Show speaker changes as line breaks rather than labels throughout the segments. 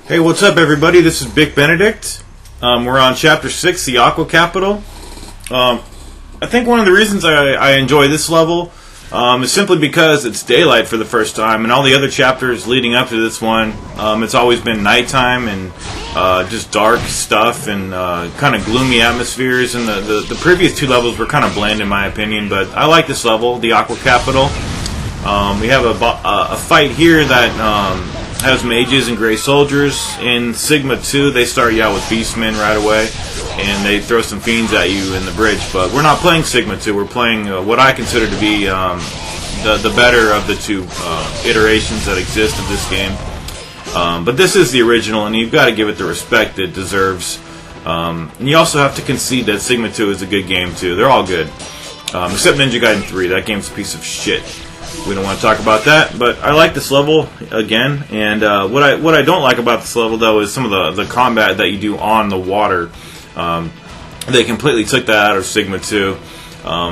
Hey, what's up, everybody? This is Big Benedict. We're on Chapter 6, the Aqua Capital. I think one of the reasons I enjoy this level is simply because it's daylight for the first time, and all the other chapters leading up to this one, it's always been nighttime and just dark stuff and kind of gloomy atmospheres, and the previous two levels were kind of bland in my opinion, but I like this level, the Aqua Capital. We have a fight here that has mages and gray soldiers. In Sigma 2, they start you out with beastmen right away, and they throw some fiends at you in the bridge. But we're not playing Sigma 2. We're playing what I consider to be the better of the two iterations that exist of this game. But this is the original, and you've got to give it the respect it deserves. And you also have to concede that Sigma 2 is a good game too. They're all good, except Ninja Gaiden 3. That game's a piece of shit. We don't want to talk about that, but I like this level again. And what I don't like about this level, though, is some of the combat that you do on the water. They completely took that out of Sigma 2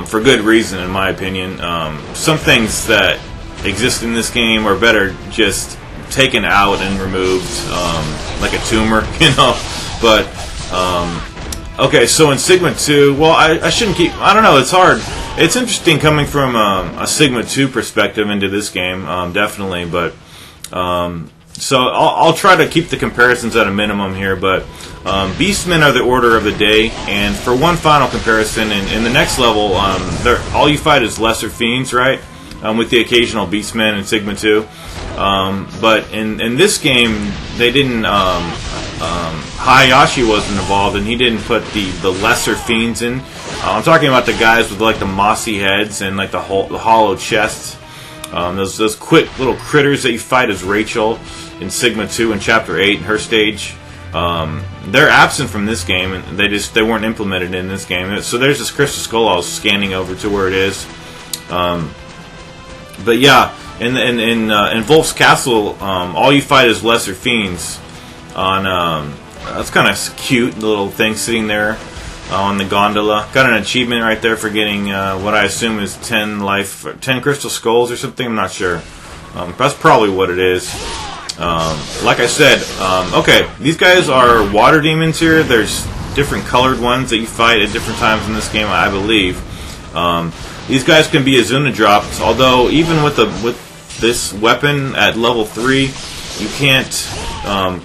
for good reason, in my opinion. Some things that exist in this game are better just taken out and removed, like a tumor, you know. But okay, so in Sigma 2, well, I shouldn't keep. I don't know. It's hard. It's interesting coming from a Sigma 2 perspective into this game, definitely. But so I'll try to keep the comparisons at a minimum here. But Beastmen are the order of the day, and for one final comparison, in the next level, all you fight is lesser fiends, right? With the occasional Beastmen in Sigma 2. But in this game, they didn't. Hayashi wasn't involved, and he didn't put the lesser fiends in. I'm talking about the guys with like the mossy heads and like the hollow chests. Those quick little critters that you fight as Rachel in Sigma 2 in Chapter 8 in her stage. They're absent from this game, and they weren't implemented in this game. So there's this crystal skull I was scanning over to where it is. But yeah, in Wolf's Castle, all you fight is lesser fiends. That's kind of cute, the little thing sitting there on the gondola. Got an achievement right there for getting what I assume is 10 crystal skulls or something. I'm not sure. That's probably what it is. Like I said, okay, these guys are water demons here. There's different colored ones that you fight at different times in this game, I believe. These guys can be Azuna drops, although even with this weapon at level 3, you can't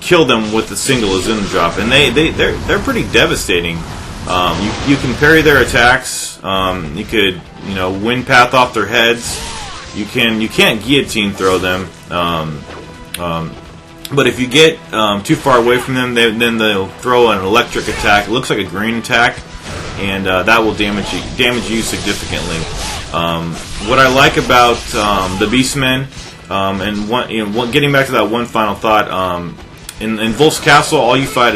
kill them with a single Azuna drop, and they're pretty devastating. You can parry their attacks. You could wind path off their heads. You can't guillotine throw them. But if you get too far away from them, then they'll throw an electric attack. It looks like a green attack, and that will damage you significantly. What I like about the Beastmen, and getting back to that one final thought, in Wolf's Castle, all you fight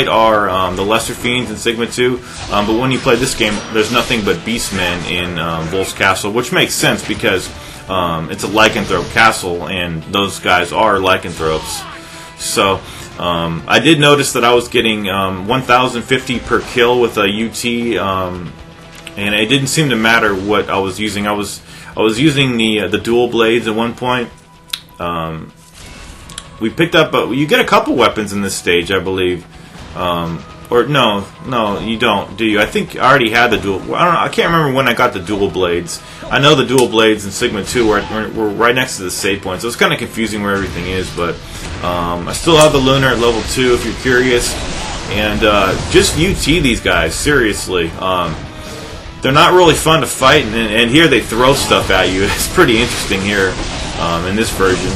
are the lesser fiends in Sigma 2. But when you play this game, there's nothing but Beastmen in Wolf's Castle, which makes sense because it's a lycanthrope castle, and those guys are lycanthropes. So I did notice that I was getting 1,050 per kill with a UT, and it didn't seem to matter what I was using. I was using the dual blades at one point. We picked up you get a couple weapons in this stage, I believe. Or no, you don't, do you? I think I already had the dual. I don't know. I can't remember when I got the dual blades. I know the dual blades in Sigma 2 were right next to the save point, so it's kind of confusing where everything is. But I still have the Lunar at level 2 if you're curious. And just UT these guys, seriously. They're not really fun to fight, and here they throw stuff at you. It's pretty interesting here in this version.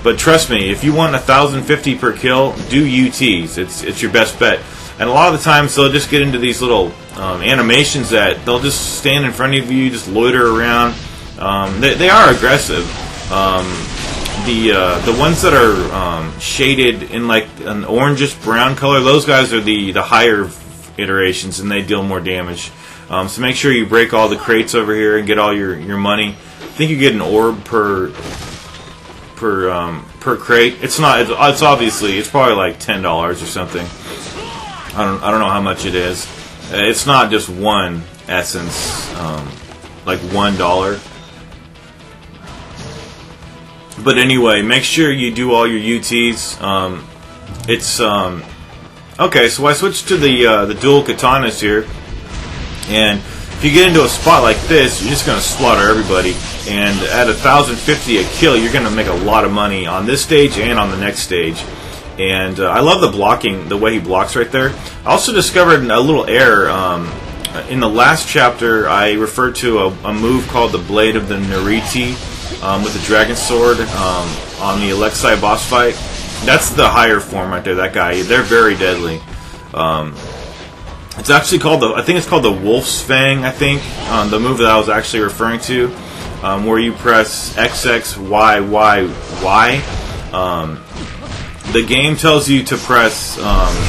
But trust me, if you want 1,050 per kill, do UTs. It's your best bet. And a lot of the times they'll just get into these little animations that they'll just stand in front of you, just loiter around. They are aggressive. The ones that are shaded in like an orangish brown color, those guys are the higher iterations, and they deal more damage. So make sure you break all the crates over here and get all your money. I think you get an orb per crate. It's not. It's obviously. It's probably like $10 or something. I don't know how much it is. It's not just one essence, like $1. But anyway, make sure you do all your UTs. Okay, so I switched to the dual katanas here, and if you get into a spot like this, you're just going to slaughter everybody. And at 1,050 a kill, you're going to make a lot of money on this stage and on the next stage. And I love the blocking, the way he blocks right there. I also discovered a little error. In the last chapter, I referred to a move called the Blade of the Neriti with the Dragon Sword on the Alexei boss fight. That's the higher form right there, that guy. They're very deadly. It's actually called I think it's called the Wolf's Fang, I think, the move that I was actually referring to, where you press XX, Y, Y, Y. The game tells you to press,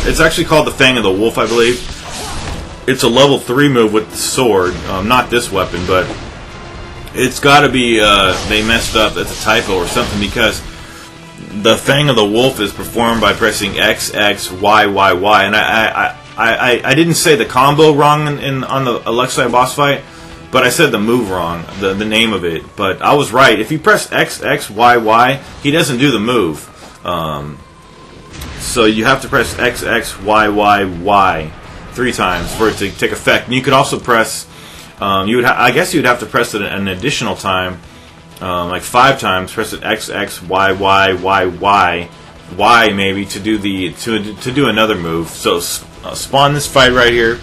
it's actually called the Fang of the Wolf, I believe. It's a level 3 move with the sword, not this weapon, but it's got to be, they messed up, it's a typo or something, because the Fang of the Wolf is performed by pressing X, X, Y, Y, Y, and I didn't say the combo wrong on the Alexei boss fight, but I said the move wrong, the name of it. But I was right. If you press X, X, Y, Y, he doesn't do the move. So you have to press X, X, Y, Y, Y 3 times for it to take effect. And you could also press, I guess you'd have to press it an additional time, like 5 times. Press it X, X, Y, Y, Y, Y, Y maybe to do to do another move. So spawn this fight right here,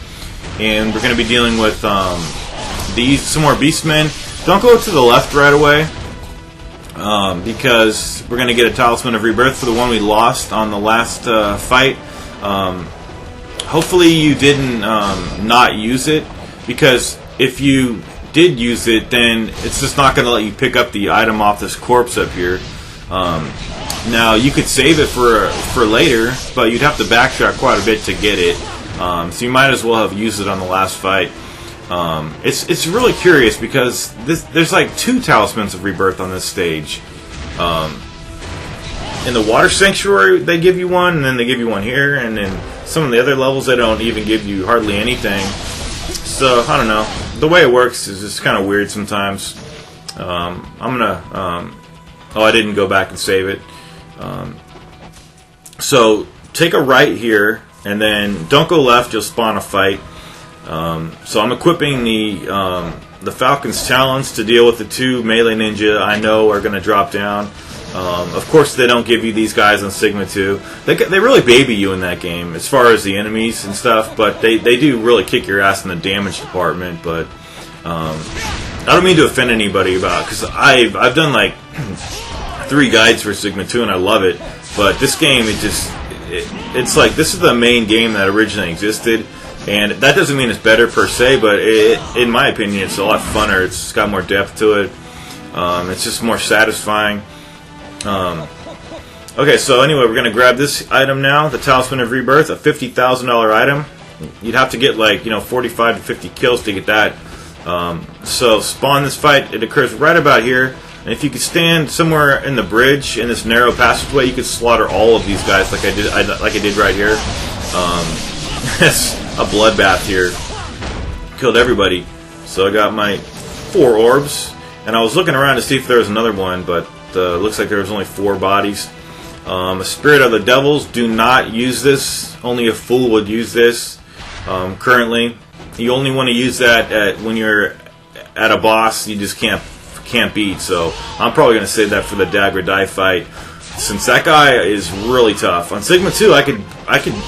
and we're going to be dealing with some more Beastmen. Don't go to the left right away, because we're going to get a Talisman of Rebirth for the one we lost on the last fight. Hopefully you didn't not use it, because if you did use it, then it's just not going to let you pick up the item off this corpse up here. Now you could save it for later, but you'd have to backtrack quite a bit to get it. So you might as well have used it on the last fight. It's really curious because there's like 2 Talismans of Rebirth on this stage. In the Water Sanctuary they give you one, and then they give you one here, and then some of the other levels they don't even give you hardly anything. So I don't know. The way it works is just kind of weird sometimes. I'm gonna. I didn't go back and save it. So take a right here, and then don't go left. You'll spawn a fight. So I'm equipping the Falcon's Talons to deal with the 2 melee ninja I know are going to drop down. Of course, they don't give you these guys on Sigma 2. They really baby you in that game as far as the enemies and stuff, but they do really kick your ass in the damage department. But I don't mean to offend anybody because I've done like 3 guides for Sigma 2 and I love it. But this game, it's like this is the main game that originally existed. And that doesn't mean it's better per se, but in my opinion, it's a lot funner. It's got more depth to it. It's just more satisfying. Okay, so anyway, we're going to grab this item now, the Talisman of Rebirth, a $50,000 item. You'd have to get like 45 to 50 kills to get that. So spawn this fight. It occurs right about here. And if you could stand somewhere in the bridge in this narrow passageway, you could slaughter all of these guys like I did right here. It's a bloodbath here. Killed everybody. So I got my 4 orbs, and I was looking around to see if there was another one, but looks like there was only 4 bodies. A Spirit of the Devils. Do not use this. Only a fool would use this. Currently, you only want to use that when you're at a boss you just can't beat. So I'm probably going to save that for the Dagger Die fight, since that guy is really tough. On Sigma 2, I could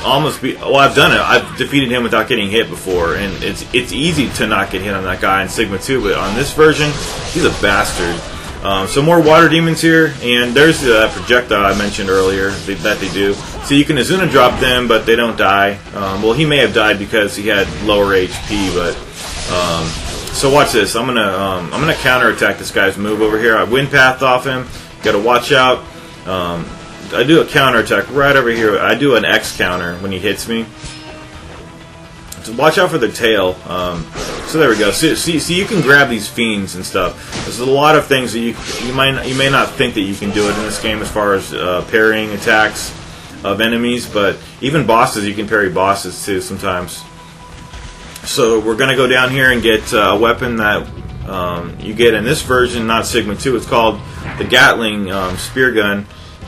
almost be. Well, I've done it. I've defeated him without getting hit before, and it's easy to not get hit on that guy in Sigma 2. But on this version, he's a bastard. So more water demons here, and there's the projectile I mentioned earlier that they do. So you can Azuna drop them, but they don't die. Well, he may have died because he had lower HP, but so watch this. I'm gonna counterattack this guy's move over here. I wind path off him. Got to watch out. I do a counterattack right over here. I do an X counter when he hits me. So watch out for the tail. So there we go. So you can grab these fiends and stuff. There's a lot of things that you may not think that you can do it in this game as far as parrying attacks of enemies, but even bosses, you can parry bosses too sometimes. So we're going to go down here and get a weapon that you get in this version, not Sigma 2. It's called the Gatling spear gun.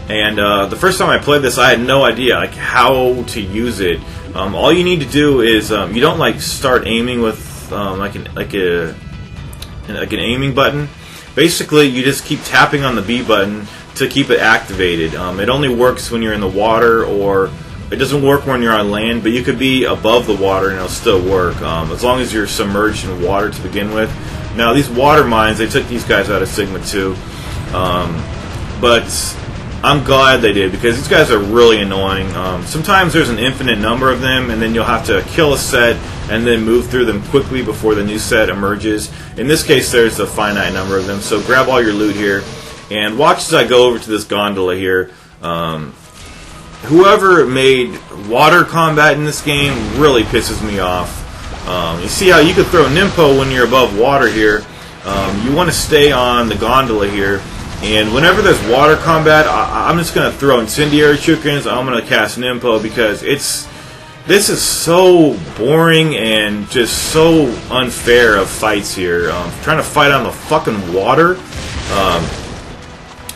And the first time I played this, I had no idea like how to use it. All you need to do is you don't like start aiming with like an aiming button. Basically, you just keep tapping on the B button to keep it activated. It only works when you're in the water, or it doesn't work when you're on land, but you could be above the water and it'll still work, as long as you're submerged in water to begin with. Now, these water mines, they took these guys out of Sigma 2, but I'm glad they did, because these guys are really annoying. Sometimes there's an infinite number of them, and then you'll have to kill a set and then move through them quickly before the new set emerges. In this case, there's a finite number of them, so grab all your loot here, and watch as I go over to this gondola here. Whoever made water combat in this game really pisses me off. You see how you can throw Ninpo when you're above water here. You want to stay on the gondola here. And whenever there's water combat, I'm just going to throw incendiary shurikens. I'm going to cast Ninpo, because this is so boring and just so unfair of fights here. Trying to fight on the fucking water.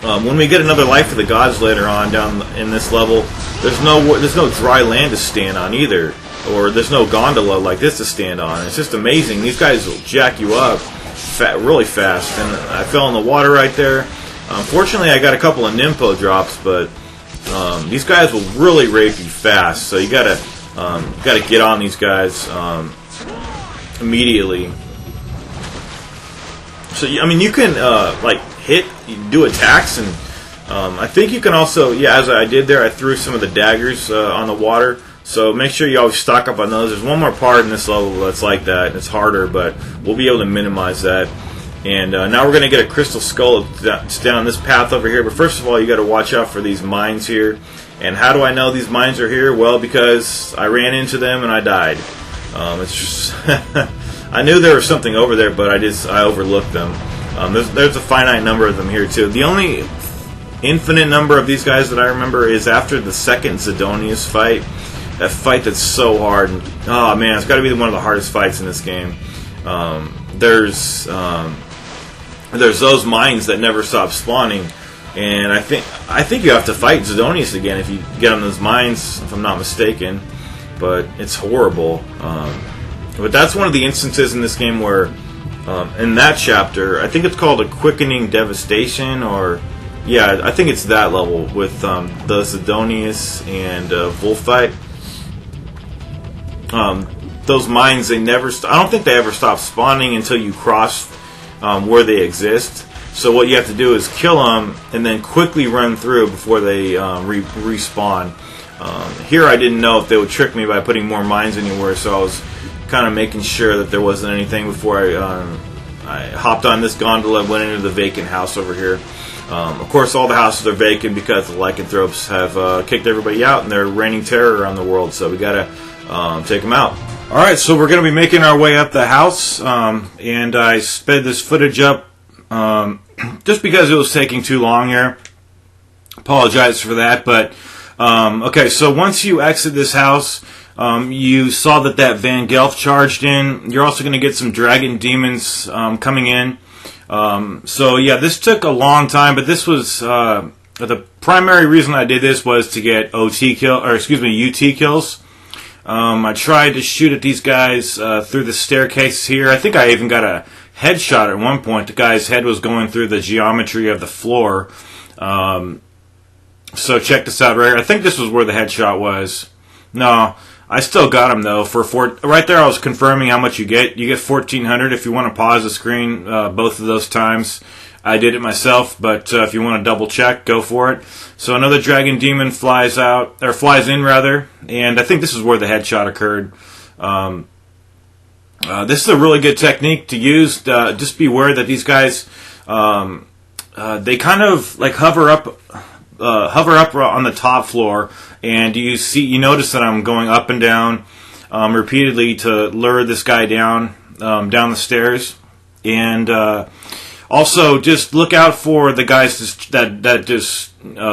When we get another Life of the Gods later on down in this level, there's no dry land to stand on either, or there's no gondola like this to stand on. It's just amazing. These guys will jack you up really fast, and I fell in the water right there. Fortunately, I got a couple of Ninpo drops, but these guys will really rape you fast. So you gotta get on these guys immediately. So I mean, you can like hit, you can do attacks, and I think you can also, yeah, as I did there, I threw some of the daggers on the water. So make sure you always stock up on those. There's one more part in this level that's like that, and it's harder, but we'll be able to minimize that. And now we're going to get a crystal skull. It's down this path over here. But first of all, you got to watch out for these mines here. And how do I know these mines are here? Well, because I ran into them and I died. It's just I knew there was something over there, but I overlooked them. There's a finite number of them here too. The only infinite number of these guys that I remember is after the second Zidonius fight. That fight that's so hard. And, oh man, it's got to be one of the hardest fights in this game. There's those mines that never stop spawning, and I think you have to fight Zidonius again if you get on those mines, if I'm not mistaken. But it's horrible. But that's one of the instances in this game where, in that chapter, I think it's called a quickening devastation, or yeah, I think it's that level with the Zidonius and Wolf fight. Those mines, they never. I don't think they ever stop spawning until you cross where they exist. So what you have to do is kill them and then quickly run through before they respawn. Here I didn't know if they would trick me by putting more mines anywhere, so I was kind of making sure that there wasn't anything before I hopped on this gondola and went into the vacant house over here. Of course, all the houses are vacant because the lycanthropes have kicked everybody out and they're raining terror around the world, so we gotta take them out. Alright, so we're going to be making our way up the house, and I sped this footage up just because it was taking too long here. Apologize for that, but okay, so once you exit this house, you saw that Van Gelf charged in. You're also going to get some dragon demons coming in. So yeah, this took a long time, but this was the primary reason I did this was to get UT kills. I tried to shoot at these guys through the staircase here. I think I even got a headshot at one point. The guy's head was going through the geometry of the floor. So check this out right here. I think this was where the headshot was. No, I still got him though. Right there I was confirming how much you get. You get 1,400 if you want to pause the screen both of those times. I did it myself, but if you want to double check, go for it. So another dragon demon flies in rather, and I think this is where the headshot occurred. This is a really good technique to use. Just be aware that these guys, they kind of like hover up on the top floor, and you notice that I'm going up and down repeatedly to lure this guy down the stairs, and also just look out for the guys that just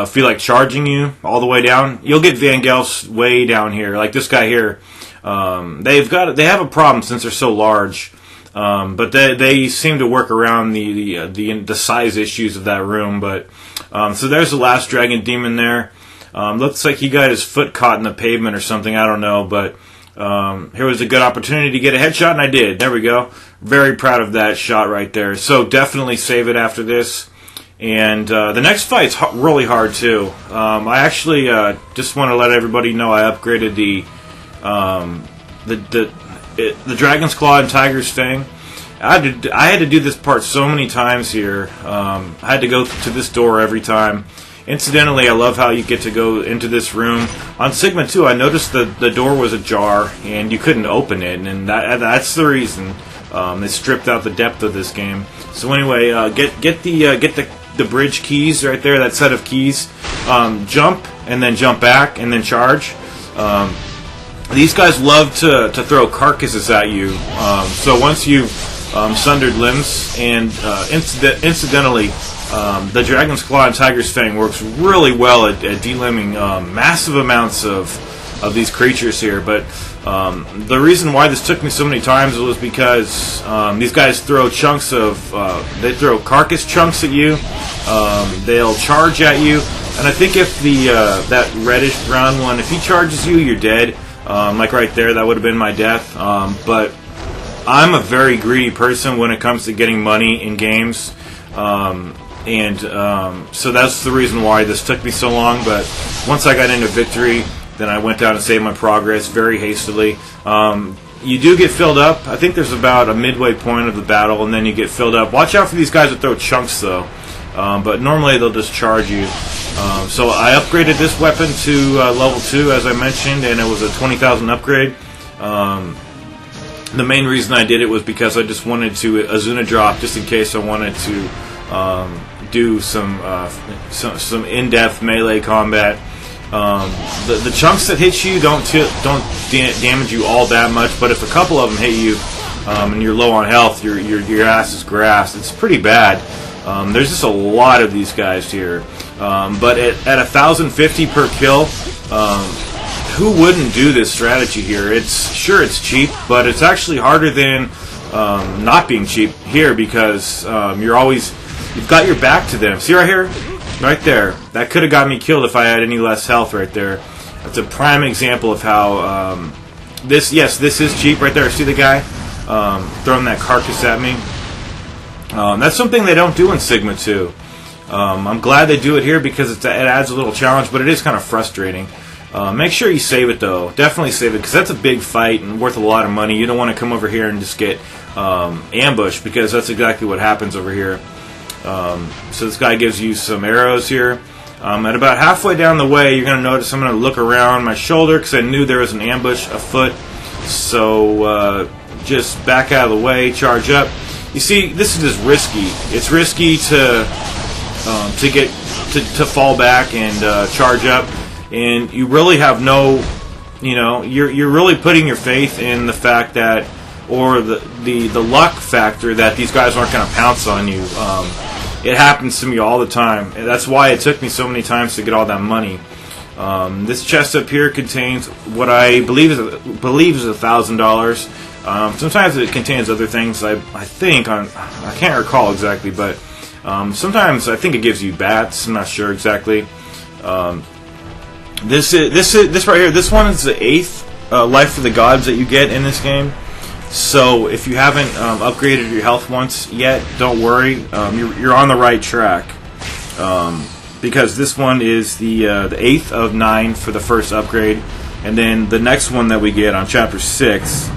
feel like charging you all the way down. You'll get Van Gelf's way down here, like this guy here. They have a problem since they're so large. But they seem to work around the size issues of that room. But so there's the last dragon demon there. Looks like he got his foot caught in the pavement or something. I don't know, but here was a good opportunity to get a headshot, and I did. There we go. Very proud of that shot right there. So definitely save it after this. And the next fight's really hard too. I actually just want to let everybody know I upgraded the Dragon's Claw and Tiger's Fang. I had to do this part so many times here. I had to go to this door every time. Incidentally, I love how you get to go into this room. On Sigma 2, I noticed the door was ajar and you couldn't open it, and that's the reason they stripped out the depth of this game. So anyway, get the bridge keys right there, that set of keys. Jump and then jump back and then charge. These guys love to throw carcasses at you. So once you've sundered limbs, and incidentally, the Dragon's Claw and Tiger's Fang works really well at delimbing massive amounts of these creatures here. But the reason why this took me so many times was because these guys throw chunks of they throw carcass chunks at you. They'll charge at you, and I think if that reddish brown one, if he charges you, you're dead. Like right there, that would have been my death. But I'm a very greedy person when it comes to getting money in games. So that's the reason why this took me so long. But once I got into victory, then I went down and saved my progress very hastily. You do get filled up. I think there's about a midway point of the battle, and then you get filled up. Watch out for these guys that throw chunks, though. But normally they'll just charge you. So I upgraded this weapon to level 2, as I mentioned, and it was a 20,000 upgrade. The main reason I did it was because I just wanted to Azuna drop, just in case I wanted to do some in-depth melee combat. The chunks that hit you don't damage you all that much, but if a couple of them hit you and you're low on health, your ass is grass. It's pretty bad. There's just a lot of these guys here. But at 1,050 per kill, who wouldn't do this strategy here? It's cheap, but it's actually harder than not being cheap here, because you've got your back to them. See right here? Right there. That could have got me killed if I had any less health right there. That's a prime example of how this is cheap right there. See the guy throwing that carcass at me? That's something they don't do in Sigma 2. I'm glad they do it here because it adds a little challenge, but it is kind of frustrating. Make sure you save it, though. Definitely save it, because that's a big fight and worth a lot of money. You don't want to come over here and just get ambushed, because that's exactly what happens over here. So this guy gives you some arrows here. At about halfway down the way, you're going to notice I'm going to look around my shoulder, because I knew there was an ambush afoot. So just back out of the way, charge up. You see, this is just risky. It's risky to fall back and charge up, and you really have no, you're really putting your faith in the fact that, or the luck factor that these guys aren't going to pounce on you. It happens to me all the time, and that's why it took me so many times to get all that money. This chest up here contains what I believe is $1,000. Sometimes it contains other things. I think I can't recall exactly, but sometimes I think it gives you bats. I'm not sure exactly. This right here. This one is the 8th life for the gods that you get in this game. So if you haven't upgraded your health once yet, don't worry. You're on the right track, because this one is the 8th of 9 for the first upgrade, and then the next one that we get on Chapter 6.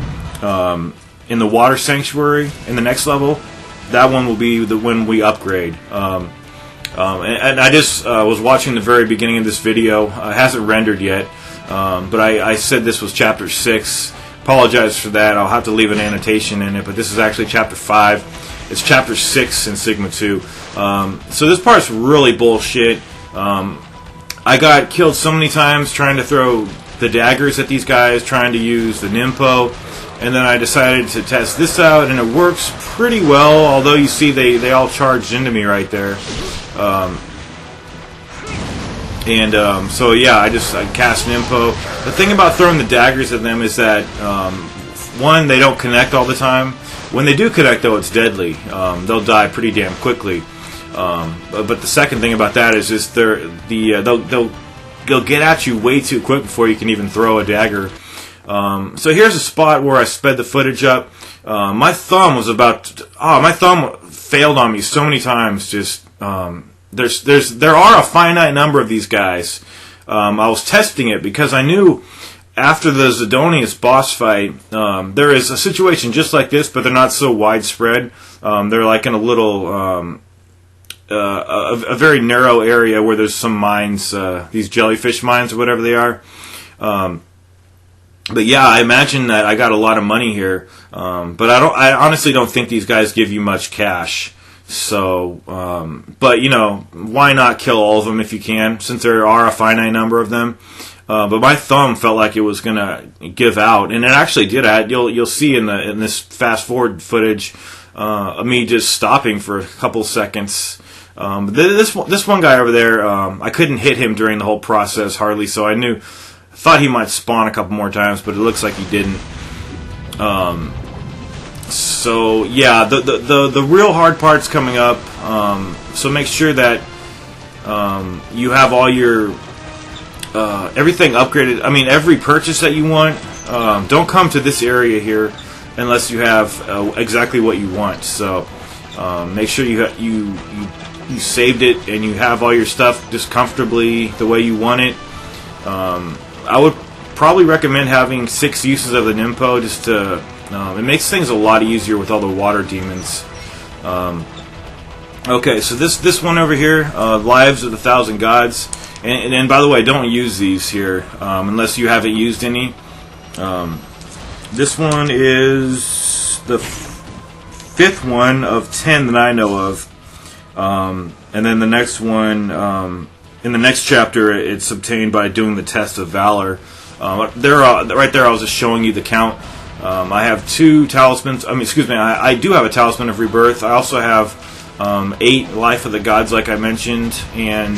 In the water sanctuary in the next level, that one will be when we upgrade. And I just was watching the very beginning of this video. It hasn't rendered yet, but I said this was Chapter 6. Apologize for that. I'll have to leave an annotation in it, but this is actually Chapter 5. It's Chapter 6 in Sigma 2. So this part's really bullshit. I got killed so many times trying to throw the daggers at these guys, trying to use the Ninpo. And then I decided to test this out, and it works pretty well, although you see they all charged into me right there. So yeah, I cast Ninpo. The thing about throwing the daggers at them is that, one, they don't connect all the time. When they do connect, though, it's deadly. They'll die pretty damn quickly. But the second thing about that is just they'll get at you way too quick before you can even throw a dagger. So here's a spot where I sped the footage up. My thumb failed on me so many times. Just there are a finite number of these guys. I was testing it because I knew after the Zidonius boss fight, there is a situation just like this, but they're not so widespread. They're like in a little a very narrow area where there's some mines, these jellyfish mines or whatever they are. But yeah, I imagine that I got a lot of money here. But I honestly don't think these guys give you much cash. So, but you know, why not kill all of them if you can, since there are a finite number of them. But my thumb felt like it was gonna give out, and it actually did. You'll see in this fast forward footage of me just stopping for a couple seconds. This one guy over there, I couldn't hit him during the whole process hardly, so I thought he might spawn a couple more times, but it looks like he didn't. So yeah, the real hard part's coming up. So make sure that you have all your everything upgraded. I mean, every purchase that you want. Don't come to this area here unless you have exactly what you want. So make sure you saved it and you have all your stuff just comfortably the way you want it. I would probably recommend having 6 uses of the Ninpo just to. It makes things a lot easier with all the water demons. Okay, so this one over here, Lives of the Thousand Gods, and by the way, don't use these here unless you haven't used any. This one is the 5th one of 10 that I know of, and then the next one in the next chapter, it's obtained by doing the Tests of Valor. Right there, I was just showing you the count. I have 2 talismans. I do have a Talisman of Rebirth. I also have 8 Life of the Gods, like I mentioned, and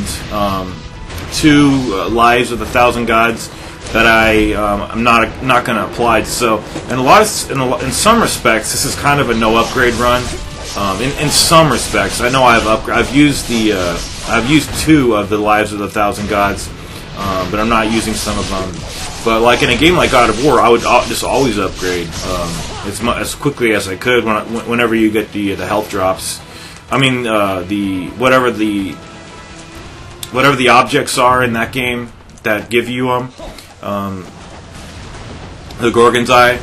2 Lives of the Thousand Gods that I'm not going to apply. So, in some respects, this is kind of a no upgrade run. In some respects, I know I've used 2 of the Lives of the Thousand Gods, but I'm not using some of them. But like in a game like God of War, I would just always upgrade as quickly as I could whenever you get the health drops. I mean whatever the objects are in that game that give you the Gorgon's Eye.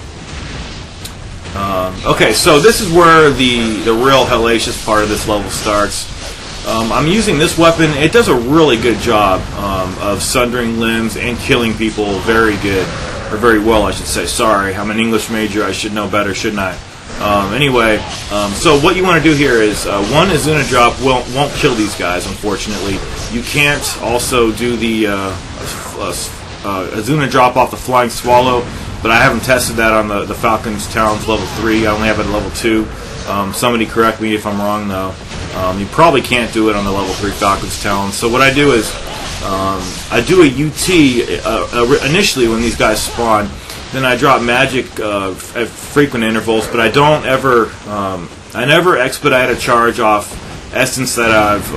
Okay, so this is where the real hellacious part of this level starts. I'm using this weapon. It does a really good job of sundering limbs and killing people very good. Or very well, I should say. Sorry, I'm an English major. I should know better, shouldn't I? Anyway, so what you want to do here is, one Azuna drop won't kill these guys, unfortunately. You can't also do the Azuna drop off the Flying Swallow, but I haven't tested that on the Falcon's Talons level 3. I only have it at level 2. Somebody correct me if I'm wrong, though. You probably can't do it on the level 3 Falcon's Talons. So what I do is, I do a UT initially when these guys spawn. Then I drop magic at frequent intervals, but I never expedite a charge off essence that I've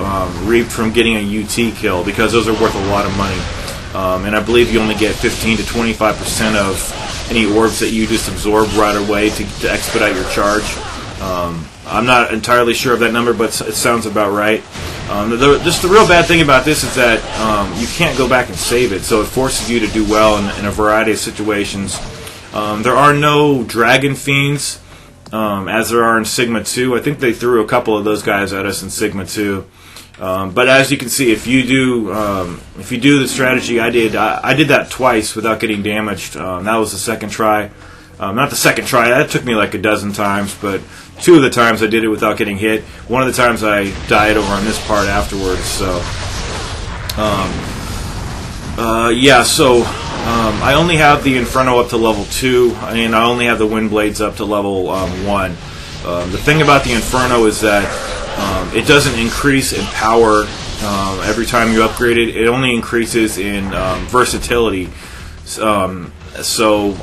reaped from getting a UT kill, because those are worth a lot of money. And I believe you only get 15 to 25% of any orbs that you just absorb right away to expedite your charge. I'm not entirely sure of that number, but it sounds about right. Just the real bad thing about this is that you can't go back and save it, so it forces you to do well in a variety of situations. There are no Dragon Fiends, as there are in Sigma 2. I think they threw a couple of those guys at us in Sigma 2. But as you can see, if you do the strategy I did that twice without getting damaged. That was the second try. Not the second try. That took me like a dozen times, but 2 of the times I did it without getting hit. One of the times I died over on this part afterwards. So, I only have the Inferno up to level 2, and I only have the Wind Blades up to level 1. The thing about the Inferno is that it doesn't increase in power every time you upgrade it. It only increases in versatility. So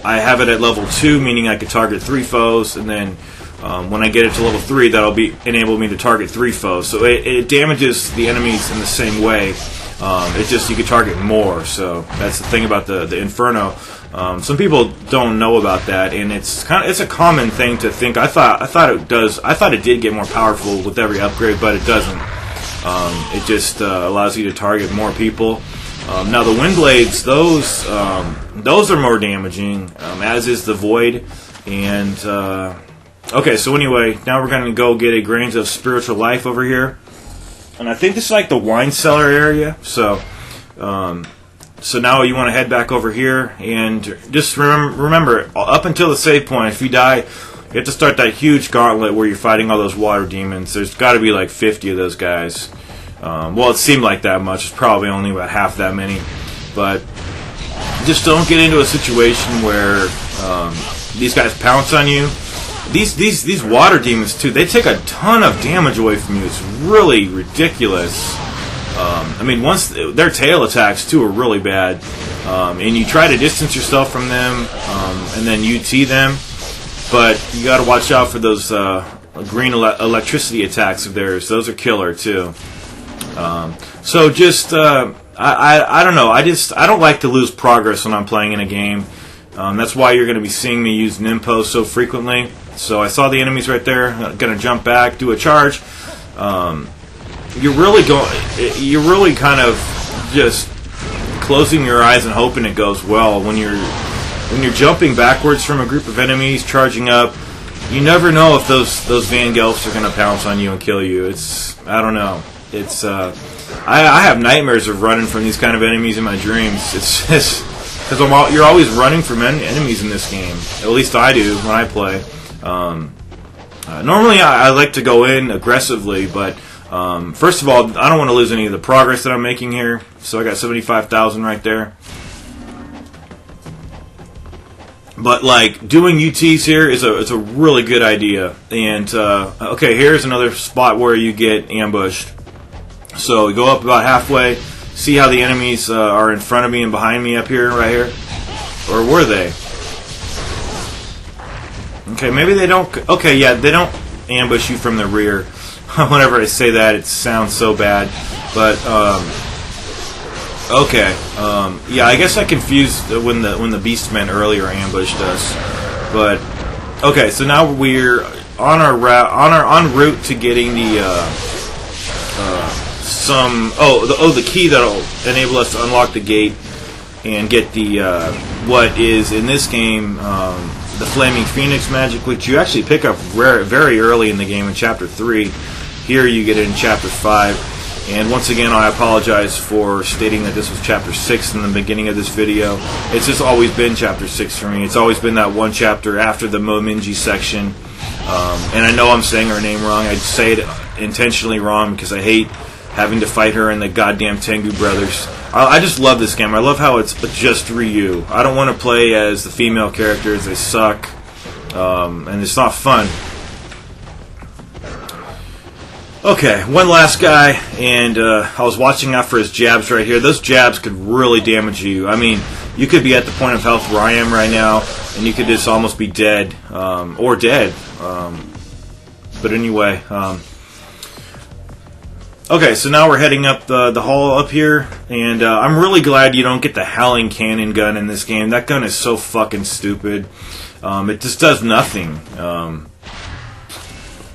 I have it at level 2, meaning I could target 3 foes, and then When I get it to level 3, that'll enable me to target 3 foes. So it damages the enemies in the same way. It's just you can target more. So that's the thing about the Inferno. Some people don't know about that, and it's a common thing to think. I thought it did get more powerful with every upgrade, but it doesn't. It just allows you to target more people. Now the Wind Blades, those are more damaging, as is the Void. And okay, so anyway, now we're going to go get a Grains of Spiritual Life over here, and I think this is like the wine cellar area. So now you want to head back over here, and just remember, up until the save point, if you die, you have to start that huge gauntlet where you're fighting all those water demons. There's got to be like 50 of those guys. Well, it seemed like that much. It's probably only about half that many. But just don't get into a situation where these guys pounce on you. These water demons, too, they take a ton of damage away from you. It's really ridiculous. I mean, once their tail attacks, too, are really bad. And you try to distance yourself from them, and then UT them. But you got to watch out for those green electricity attacks of theirs. Those are killer, too. So just I don't know. I don't like to lose progress when I'm playing in a game. That's why you're going to be seeing me use Ninpo so frequently. So I saw the enemies right there. I'm going to jump back, do a charge. You're really kind of just closing your eyes and hoping it goes well. When you're jumping backwards from a group of enemies, charging up, you never know if those Van Gelfs are going to pounce on you and kill you. I don't know. It's I have nightmares of running from these kind of enemies in my dreams. It's just because you're always running from enemies in this game. At least I do when I play. Normally I like to go in aggressively, but first of all, I don't want to lose any of the progress that I'm making here. So I got 75,000 right there. But like doing UTs here is a really good idea. And okay, here's another spot where you get ambushed. So we go up about halfway, see how the enemies are in front of me and behind me up here, right here? Or were they? Okay, maybe they don't... Okay, yeah, they don't ambush you from the rear. Whenever I say that, it sounds so bad. But, okay. Yeah, I guess I confused when the Beastmen earlier ambushed us. But, okay, so now we're on our en route to getting the... the key that'll enable us to unlock the gate and get the what is in this game the Flaming Phoenix magic, which you actually pick up very early in the game in Chapter 3. Here you get it in Chapter 5. And once again, I apologize for stating that this was Chapter 6 in the beginning of this video. It's just always been Chapter 6 for me. It's always been that one chapter after the Mominji section. And I know I'm saying her name wrong. I say it intentionally wrong because I hate having to fight her and the goddamn Tengu brothers. I just love this game. I love how it's just Ryu. I don't want to play as the female characters. They suck. And it's not fun. Okay, one last guy, and I was watching out for his jabs right here. Those jabs could really damage you. I mean, you could be at the point of health where I am right now, and you could just almost be dead. Or dead. But anyway... Okay, so now we're heading up the hall up here, and I'm really glad you don't get the Howling Cannon gun in this game. That gun is so fucking stupid. It just does nothing.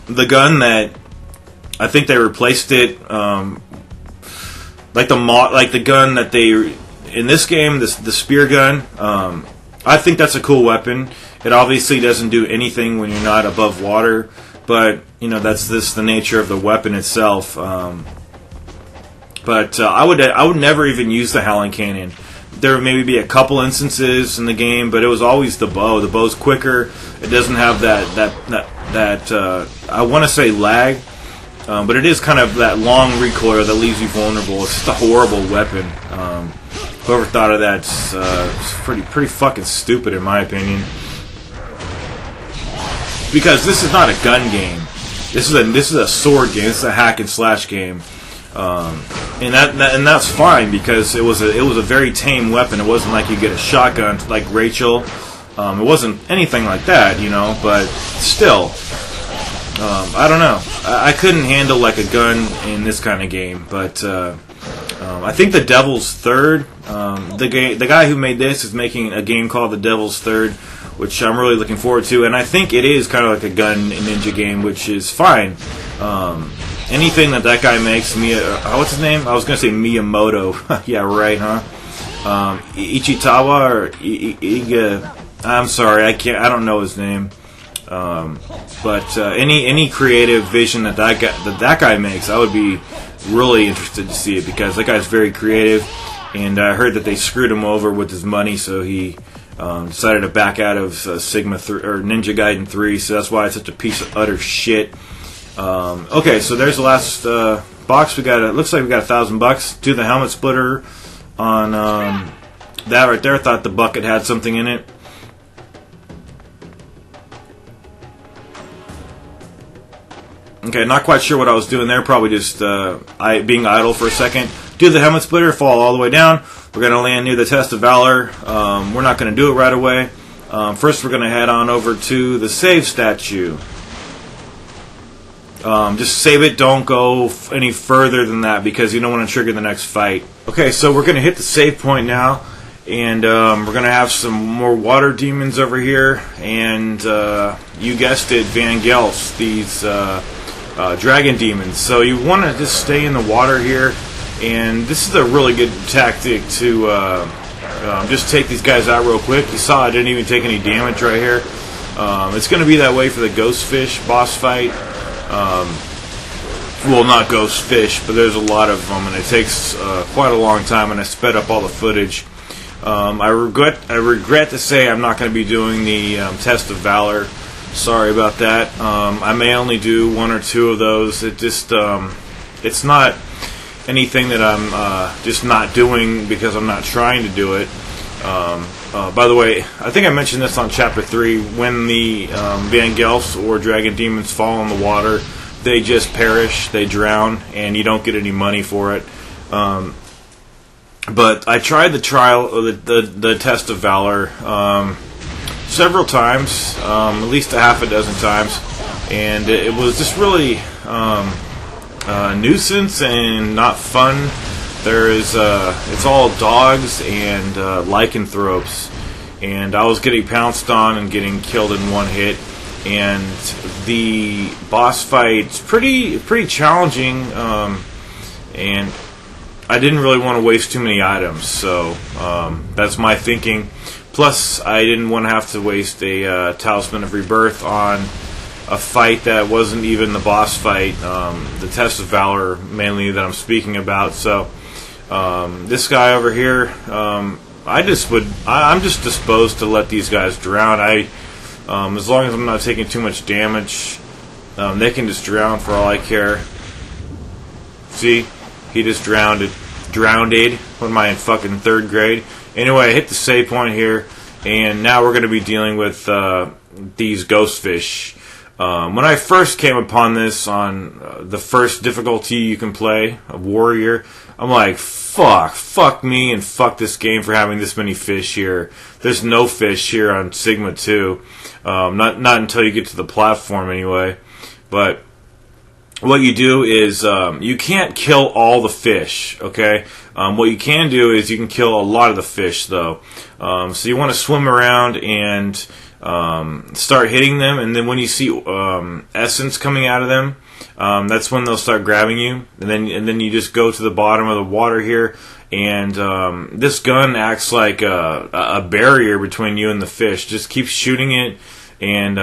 The gun that I think they replaced it, like the gun that they in this game, the spear gun. I think that's a cool weapon. It obviously doesn't do anything when you're not above water. But, you know, that's the nature of the weapon itself. But I would never even use the Howling Cannon. There would maybe be a couple instances in the game, but it was always the bow. The bow's quicker. It doesn't have that I want to say lag, but it is kind of that long recoil that leaves you vulnerable. It's just a horrible weapon. Whoever thought of that's pretty fucking stupid in my opinion. Because this is not a gun game. This is a sword game. This is a hack and slash game, and that's fine because it was a very tame weapon. It wasn't like you get a shotgun like Rachel. It wasn't anything like that, you know. But still, I don't know. I couldn't handle like a gun in this kind of game, but I think the Devil's Third. The guy who made this is making a game called the Devil's Third, which I'm really looking forward to, and I think it is kind of like a gun ninja game, which is fine. Anything that guy makes, what's his name? I was gonna say Miyamoto. Yeah, right, huh? Ichitawa or Iga. I'm sorry, I don't know his name. But any creative vision that guy makes, I would be really interested to see it, because that guy's very creative, and I heard that they screwed him over with his money, so he decided to back out of Sigma 3 or Ninja Gaiden 3. So that's why it's such a piece of utter shit. Okay, so there's the last box. It looks like we got $1,000. Do the helmet splitter on that right there. I thought the bucket had something in it. Okay, not quite sure what I was doing there. Probably just being idle for a second. Do the helmet splitter, fall all the way down. We're going to land near the Test of Valor. We're not going to do it right away. First, we're going to head on over to the save statue. Just save it. Don't go any further than that, because you don't want to trigger the next fight. Okay, so we're going to hit the save point now. And we're going to have some more water demons over here. And you guessed it, Van Gels, these dragon demons. So you want to just stay in the water here. And this is a really good tactic to just take these guys out real quick. You saw I didn't even take any damage right here. It's going to be that way for the ghost fish boss fight. Well, not ghost fish, but there's a lot of them, and it takes quite a long time, and I sped up all the footage. I regret to say I'm not going to be doing the Test of Valor. Sorry about that. I may only do 1 or 2 of those. It's not anything that I'm just not doing because I'm not trying to do it. By the way, I think I mentioned this on Chapter 3. When the Van Gels or Dragon Demons fall in the water, they just perish, they drown, and you don't get any money for it. But I tried the Test of Valor several times, at least a half a dozen times, and it was just really nuisance and not fun. It's all dogs and lycanthropes, and I was getting pounced on and getting killed in one hit. And the boss fight's pretty challenging, and I didn't really want to waste too many items, so that's my thinking. Plus, I didn't want to have to waste a Talisman of Rebirth on a fight that wasn't even the boss fight, the Test of Valor mainly that I'm speaking about. So this guy over here, I'm just disposed to let these guys drown. As long as I'm not taking too much damage, they can just drown for all I care. See? He just drowned. What am I in fucking 3rd grade? Anyway, I hit the save point here, and now we're going to be dealing with these ghost fish. When I first came upon this on the first difficulty you can play, a warrior, I'm like, fuck me, and fuck this game for having this many fish here. There's no fish here on Sigma 2. Not until you get to the platform anyway. But what you do is you can't kill all the fish, okay? What you can do is you can kill a lot of the fish, though. So you want to swim around and start hitting them, and then when you see essence coming out of them, that's when they'll start grabbing you. And then you just go to the bottom of the water here, and this gun acts like a barrier between you and the fish. Just keep shooting it, and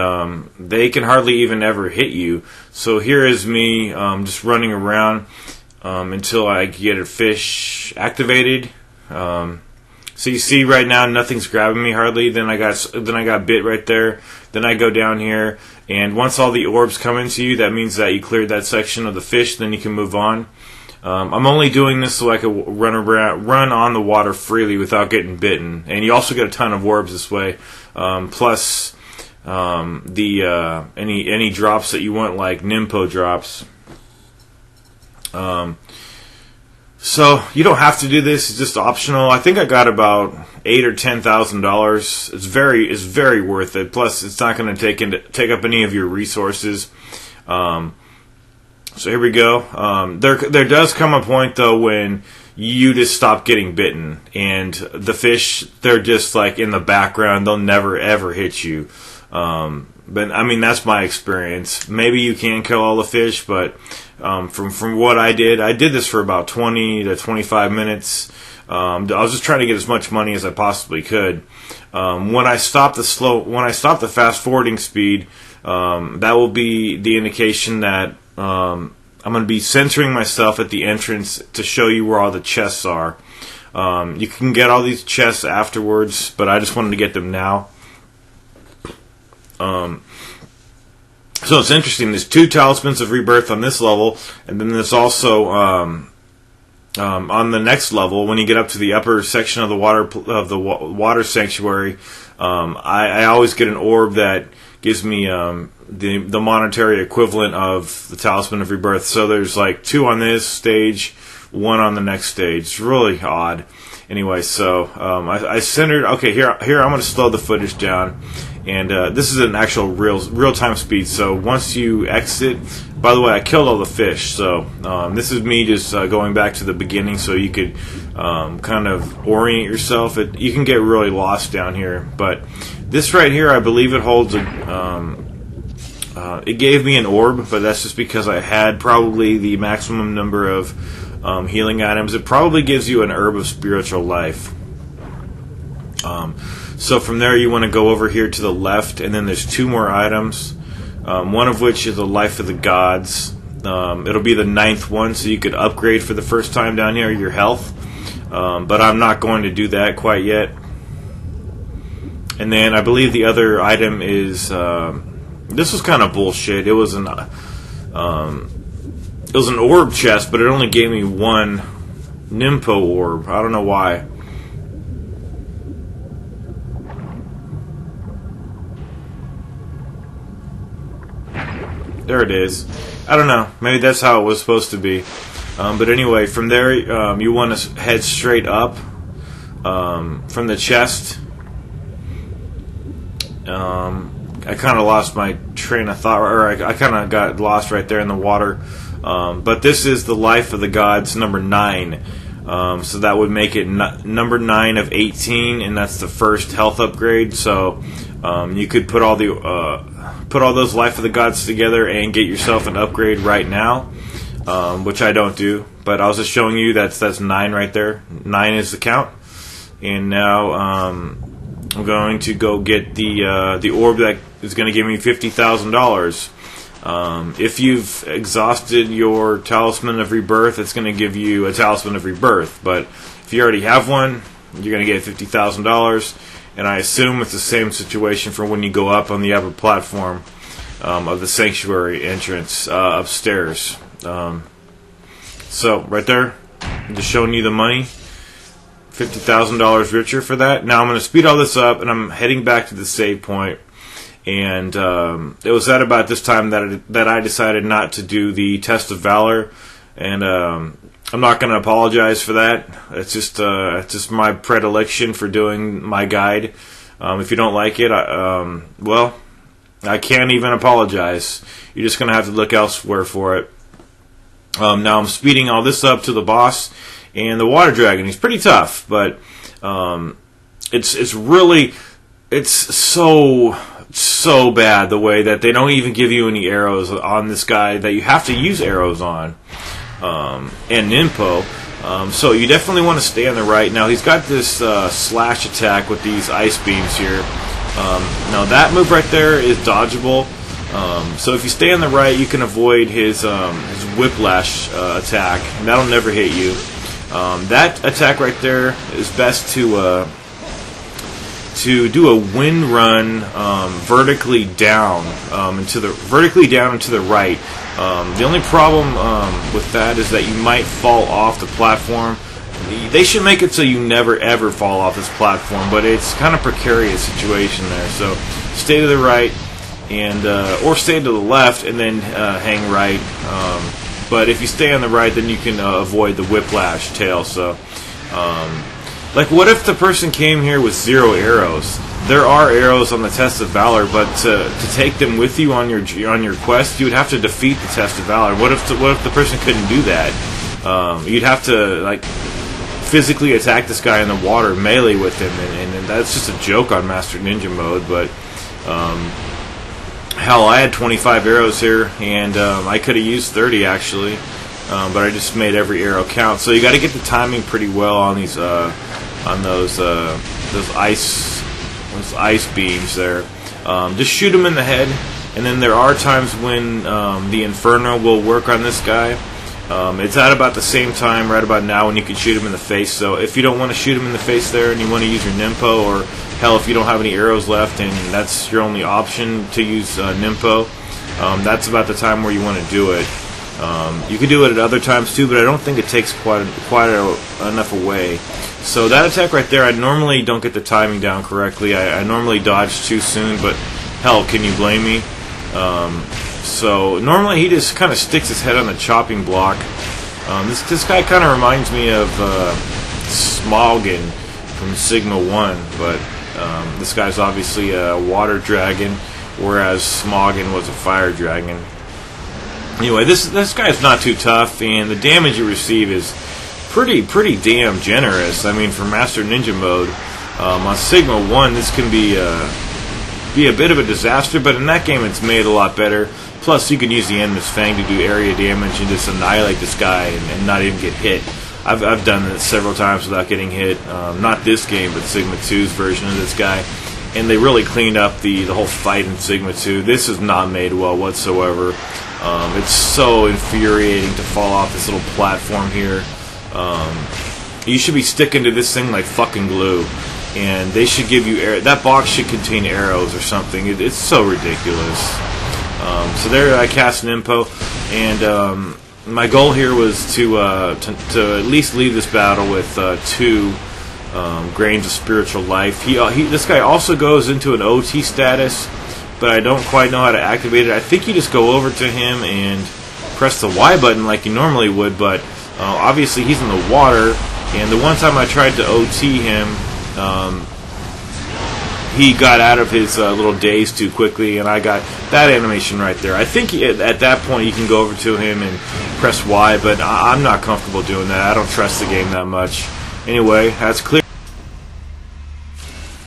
they can hardly even ever hit you. So here is me just running around until I get a fish activated. So you see right now nothing's grabbing me hardly. Then I got bit right there. Then I go down here, and once all the orbs come into you, that means that you cleared that section of the fish. Then you can move on. I'm only doing this so I can run on the water freely without getting bitten. And you also get a ton of orbs this way. Plus any drops that you want, like Ninpo drops. So you don't have to do this; it's just optional. I think I got about $8,000 or $10,000. It's very worth it. Plus, it's not going to take up any of your resources. So here we go. There does come a point though when you just stop getting bitten, and the fish, they're just like in the background. They'll never ever hit you. But I mean, that's my experience. Maybe you can kill all the fish, but from what I did this for about 20 to 25 minutes. I was just trying to get as much money as I possibly could. When I stop the fast forwarding speed, that will be the indication that I'm going to be centering myself at the entrance to show you where all the chests are. You can get all these chests afterwards, but I just wanted to get them now. So it's interesting. There's 2 Talismans of Rebirth on this level, and then there's also on the next level, when you get up to the upper section of the water sanctuary, I always get an orb that gives me the monetary equivalent of the Talisman of Rebirth. So there's like 2 on this stage, 1 on the next stage. It's really odd. Anyway, so I centered. Okay, here I'm going to slow the footage down, and this is an actual real-time speed. So once you exit, by the way, I killed all the fish. So this is me just going back to the beginning, so you could kind of orient yourself. You can get really lost down here, but this right here, I believe it holds it gave me an orb, but that's just because I had probably the maximum number of healing items. It probably gives you an herb of spiritual life. So from there you want to go over here to the left, and then there's 2 more items, one of which is the life of the gods. It'll be the 9th one, so you could upgrade for the first time down here your health, but I'm not going to do that quite yet. And then I believe the other item is this was kind of bullshit. It was an orb chest, but it only gave me 1 Ninpo orb. I don't know why. There it is. I don't know. Maybe that's how it was supposed to be. But anyway, from there, you want to head straight up from the chest. I kind of lost my train of thought, or I kind of got lost right there in the water. But this is the life of the gods, number 9. So that would make it number 9 of 18, and that's the first health upgrade. So you could put all those life of the gods together and get yourself an upgrade right now, which I don't do. But I was just showing you that's 9 right there. 9 is the count, and now I'm going to go get the orb that is going to give me $50,000. If you've exhausted your Talisman of Rebirth, it's going to give you a Talisman of Rebirth. But if you already have one, you're going to get $50,000. And I assume it's the same situation for when you go up on the upper platform of the sanctuary entrance upstairs. So right there, I'm just showing you the money. $50,000 richer for that. Now I'm going to speed all this up, and I'm heading back to the save point. And it was at about this time that I decided not to do the Test of Valor, and I'm not going to apologize for that. It's just my predilection for doing my guide. If you don't like it, well, I can't even apologize. You're just going to have to look elsewhere for it. Now I'm speeding all this up to the boss and the water dragon. He's pretty tough, but it's so bad the way that they don't even give you any arrows on this guy that you have to use arrows on, and Ninpo. So you definitely want to stay on the right. Now he's got this slash attack with these ice beams here. Now that move right there is dodgeable. So if you stay on the right, you can avoid his whiplash attack, and that'll never hit you. That attack right there is best to do a wind run vertically down and to the right. The only problem with that is that you might fall off the platform. They should make it so you never ever fall off this platform, but it's kind of precarious situation there. So stay to the right, and or stay to the left and then hang right. But if you stay on the right, then you can avoid the whiplash tail. So Like, what if the person came here with 0 arrows? There are arrows on the Tests of Valor, but to take them with you on your quest, you would have to defeat the Test of Valor. What if the person couldn't do that? You'd have to, like, physically attack this guy in the water, melee with him, and that's just a joke on Master Ninja mode. But hell, I had 25 arrows here, and I could have used 30 actually, but I just made every arrow count. So you got to get the timing pretty well on these those ice beams there. Just shoot them in the head, and then there are times when the Inferno will work on this guy. It's at about the same time, right about now, when you can shoot him in the face. So if you don't want to shoot him in the face there, and you want to use your Ninpo, or hell, if you don't have any arrows left and that's your only option to use Ninpo, that's about the time where you want to do it. You can do it at other times too, but I don't think it takes quite enough away. So that attack right there, I normally don't get the timing down correctly. I normally dodge too soon, but hell, can you blame me? So normally he just kind of sticks his head on the chopping block. This guy kind of reminds me of Smoggin from Sigma 1, but this guy's obviously a water dragon, whereas Smoggin was a fire dragon. Anyway, this guy's not too tough, and the damage you receive is pretty damn generous. I mean, for Master Ninja mode, on Sigma 1, this can be a bit of a disaster, but in that game it's made a lot better. Plus, you can use the Endless Fang to do area damage and just annihilate this guy and not even get hit. I've done this several times without getting hit. Not this game, but Sigma 2's version of this guy. And they really cleaned up the whole fight in Sigma 2. This is not made well whatsoever. It's so infuriating to fall off this little platform here. You should be sticking to this thing like fucking glue. And they should give you that box should contain arrows or something. It's so ridiculous. So there I cast Ninpo, and my goal here was to at least leave this battle with 2 grains of spiritual life. This guy also goes into an OT status, but I don't quite know how to activate it. I think you just go over to him and press the Y button like you normally would, but obviously he's in the water, and the one time I tried to OT him, he got out of his little daze too quickly, and I got that animation right there. I think at that point you can go over to him and press Y, but I'm not comfortable doing that. I don't trust the game that much. Anyway, that's clear.